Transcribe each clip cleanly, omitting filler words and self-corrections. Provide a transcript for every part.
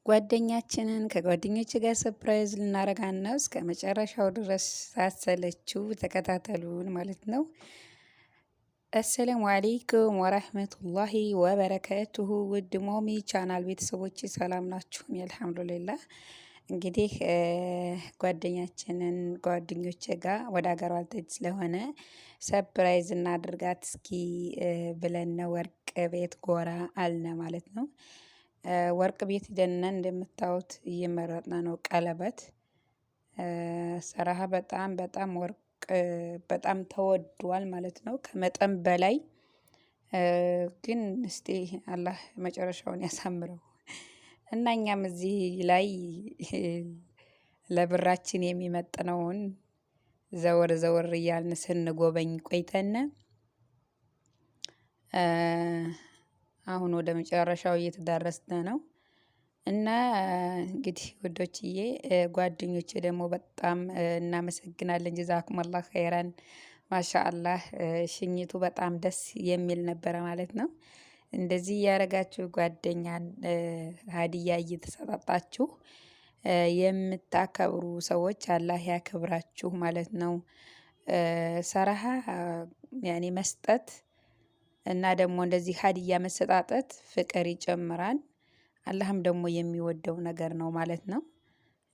ጓደኛችንን ከጓደኞች ጋር ሰርፕራይዝ ልናረጋን ነው። እስከ መጨረሻው ድረስ ሳትሰለቹ ተከታተሉን ማለት ነው። አሰላሙ አለይኩም ወራህመቱላሂ ወበረካቱሁ። ውድ ሞሚ ቻናል ቤተሰቦች ሰላም ናችሁ? አልሐምዱሊላህ። እንግዲህ ጓደኛችንን ጓደኞቼ ጋር ወደ ሀገሯ ልትሄድ ስለሆነ ሰርፕራይዝ እናድርጋት እስኪ ብለን ወርቅ ቤት ጎራ አልነ ማለት ነው። ወርቅ ቤት ሂደን እንደምታዩት እየመረጥን ነው። ቀለበት ሰራሃ በጣም ወርቅ በጣም ተወዷል ማለት ነው፣ ከመጠን በላይ ግን እስቲ አላህ መጨረሻውን ያሳምረው እና እኛም እዚህ ላይ ለብራችን የሚመጥነውን ዘወር ዘወር እያልን ስንጎበኝ ቆይተን አሁን ወደ መጨረሻው እየተዳረስን ነው። እና እንግዲህ ውዶችዬ ጓደኞቼ ደግሞ በጣም እናመሰግናለን። ጀዛኩም አላህ ኸይራን ማሻአላህ። ሽኝቱ በጣም ደስ የሚል ነበረ ማለት ነው። እንደዚህ እያደረጋችሁ ጓደኛን ሀዲያ እየተሰጣጣችሁ የምታከብሩ ሰዎች አላህ ያክብራችሁ ማለት ነው። ሰራሃ ያኔ መስጠት እና ደግሞ እንደዚህ ሀዲያ መሰጣጠት ፍቅር ይጨምራል። አላህም ደግሞ የሚወደው ነገር ነው ማለት ነው።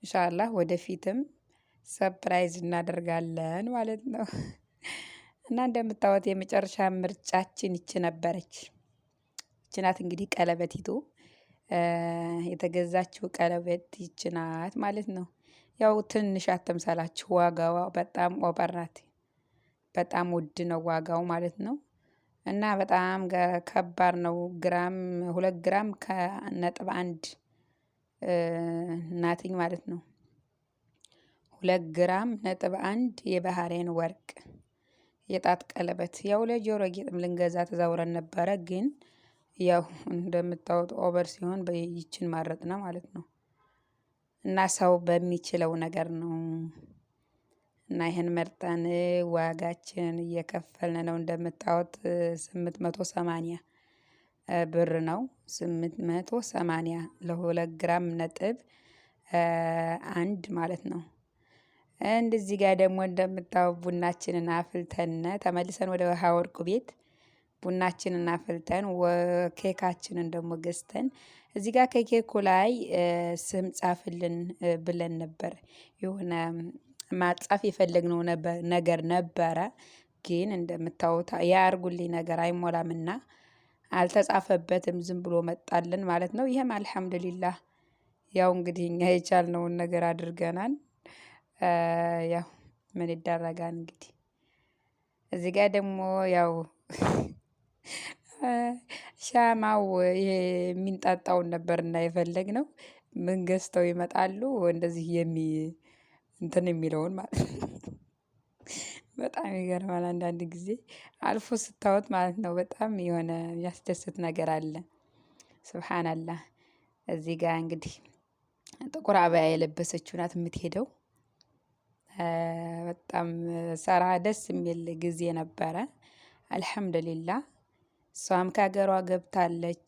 ኢንሻአላህ ወደፊትም ሰርፕራይዝ እናደርጋለን ማለት ነው። እና እንደምታዩት የመጨረሻ ምርጫችን ይች ነበረች። ይች ናት እንግዲህ ቀለበቲቱ የተገዛችው ቀለበት ይች ናት ማለት ነው። ያው ትንሽ አትምሰላችሁ፣ ዋጋዋ በጣም ኦቨር ናት። በጣም ውድ ነው ዋጋው ማለት ነው። እና በጣም ከባድ ነው። ግራም 2 ግራም ከነጥብ 1 ናትኝ ማለት ነው። 2 ግራም ነጥብ 1 የባህሬን ወርቅ የጣት ቀለበት። ያው ለጆሮ ጌጥም ልንገዛ ተዛውረን ነበረ፣ ግን ያው እንደምታዩት ኦቨር ሲሆን በይችን ማረጥና ማለት ነው። እና ሰው በሚችለው ነገር ነው። እና ይሄን መርጠን ዋጋችን እየከፈልን ነው። እንደምታዩት 880 ብር ነው። 880 ለ2 ግራም ነጥብ 1 ማለት ነው። እንደዚህ ጋር ደግሞ እንደምታዩት ቡናችንን አፍልተን ተመልሰን ወደ ሀወርቁ ቤት ቡናችንን አፍልተን ኬካችንን ደግሞ ገዝተን እዚህ ጋር ከኬኩ ላይ ስም ጻፍልን ብለን ነበር። የሆነ ማጻፍ የፈለግነው ነገር ነበረ፣ ግን እንደምታዩት ያርጉልኝ ነገር አይሞላምና አልተጻፈበትም፣ ዝም ብሎ መጣልን ማለት ነው። ይሄም አልሐምዱሊላህ ያው እንግዲህ እኛ የቻልነውን ነገር አድርገናል። ያው ምን ይደረጋል እንግዲህ። እዚህ ጋር ደግሞ ያው ሻማው የሚንጣጣውን ነበርና የፈለግነው ምን ገዝተው ይመጣሉ እንደዚህ እንትን የሚለውን ማለት ነው። በጣም ይገርማል አንዳንድ ጊዜ አልፎ ስታወት ማለት ነው። በጣም የሆነ የሚያስደስት ነገር አለ። ሱብሃንአላህ። እዚህ ጋር እንግዲህ ጥቁር አበያ የለበሰችው ናት የምትሄደው። በጣም ሰራ ደስ የሚል ጊዜ ነበረ። አልሐምዱሊላህ። እሷም ከሀገሯ ገብታለች።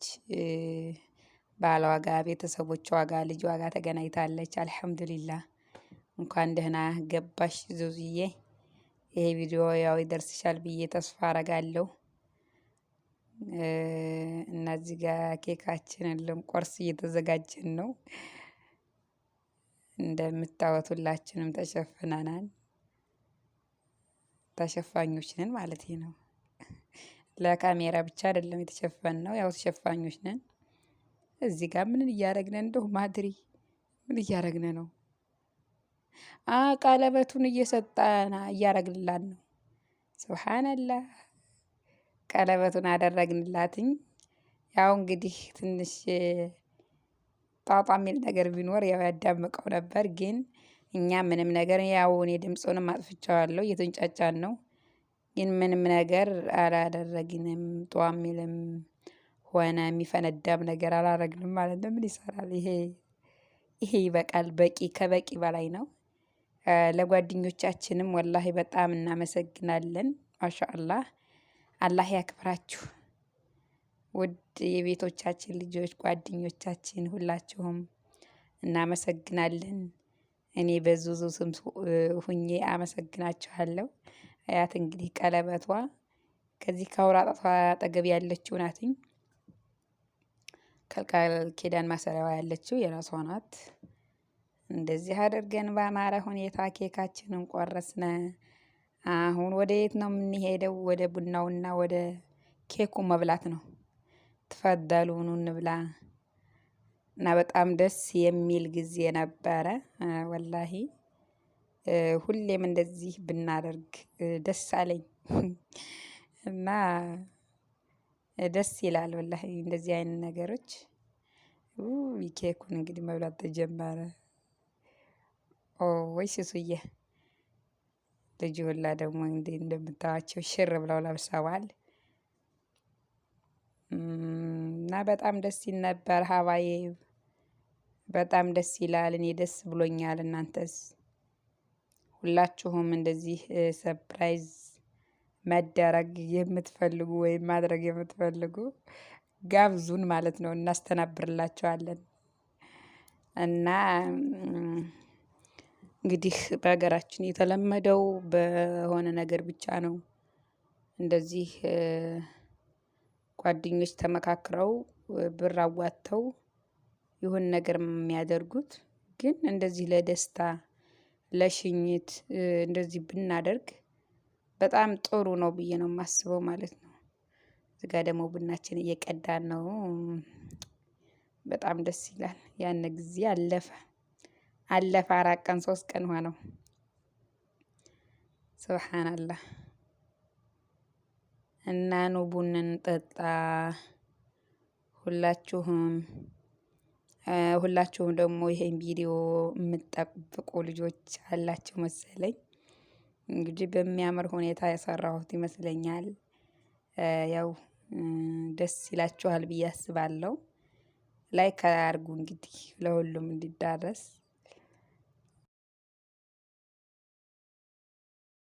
ባሏ ጋር፣ ቤተሰቦቿ ጋር፣ ልጇ ጋር ተገናኝታለች። አልሐምዱሊላህ። እንኳን ደህና ገባሽ ዙዙዬ። ይሄ ቪዲዮ ያው ይደርስሻል ብዬ ተስፋ አረጋለሁ። እና እዚህ ጋር ኬካችንን ልንቆርስ እየተዘጋጀን ነው። እንደምታዩት ሁላችንም ተሸፍነናል። ተሸፋኞች ነን ማለት ነው። ለካሜራ ብቻ አይደለም የተሸፈንነው፣ ያው ተሸፋኞች ነን። እዚህ ጋር ምን እያረግን እንደው ማድሪ ምን እያረግን ነው? ቀለበቱን እያረግንላት ነው። ሱብሃንአላህ። ቀለበቱን አደረግንላትኝ። ያው እንግዲህ ትንሽ ጣጣ የሚል ነገር ቢኖር ያው ያዳምቀው ነበር፣ ግን እኛ ምንም ነገር ያው እኔ ድምፁንም አጥፍቼዋለሁ፣ እየተንጫጫን ነው፣ ግን ምንም ነገር አላደረግንም። ጧ የሚልም ሆነ የሚፈነዳም ነገር አላረግንም ማለት ነው። ምን ይሰራል ይሄ ይበቃል። በቂ ከበቂ በላይ ነው። ለጓደኞቻችንም ወላሂ በጣም እናመሰግናለን። ማሻአላህ። አላህ ያክብራችሁ። ውድ የቤቶቻችን ልጆች ጓደኞቻችን ሁላችሁም እናመሰግናለን። እኔ በዙዙ ስም ሁኜ አመሰግናችኋለሁ። አያት እንግዲህ ቀለበቷ ከዚህ ከአውራጣቷ አጠገብ ያለችው ናትኝ። ከቃል ኪዳን ማሰሪያዋ ያለችው የራሷ ናት። እንደዚህ አድርገን በአማረ ሁኔታ ኬካችንን ቆረስነ። አሁን ወደ የት ነው የምንሄደው? ወደ ቡናውና ወደ ኬኩ መብላት ነው። ተፈደሉ ኑ እንብላ። እና በጣም ደስ የሚል ጊዜ ነበረ። ወላሂ ሁሌም እንደዚህ ብናደርግ ደስ አለኝ። እና ደስ ይላል ወላሂ እንደዚህ አይነት ነገሮች። ኬኩን እንግዲህ መብላት ተጀመረ። ወይ ስሱዬ ልጅ ሁላ ደግሞ እንዴት እንደምታዋቸው ሽር ብለው ለብሰዋል። እና በጣም ደስ ይል ነበር ሀባዬ። በጣም ደስ ይላል። እኔ ደስ ብሎኛል። እናንተስ? ሁላችሁም እንደዚህ ሰርፕራይዝ መደረግ የምትፈልጉ ወይም ማድረግ የምትፈልጉ ጋብዙን ማለት ነው፣ እናስተናብርላችኋለን። እና እንግዲህ በሀገራችን የተለመደው በሆነ ነገር ብቻ ነው። እንደዚህ ጓደኞች ተመካክረው ብር አዋጥተው ይሁን ነገር የሚያደርጉት። ግን እንደዚህ ለደስታ ለሽኝት እንደዚህ ብናደርግ በጣም ጥሩ ነው ብዬ ነው የማስበው ማለት ነው። እዚህ ጋ ደግሞ ቡናችን እየቀዳን ነው። በጣም ደስ ይላል። ያን ጊዜ አለፈ 4 ቀን 3 ቀን ሆነው። ሱብሃንአላህ። እና ኑ ቡና እንጠጣ። ሁላችሁም ደግሞ ይሄን ቪዲዮ የምትጠብቁ ልጆች አላችሁ መሰለኝ። እንግዲህ በሚያምር ሁኔታ የሰራሁት ይመስለኛል። ያው ደስ ይላችኋል ብዬ አስባለሁ። ላይክ አድርጉ እንግዲህ ለሁሉም እንዲዳረስ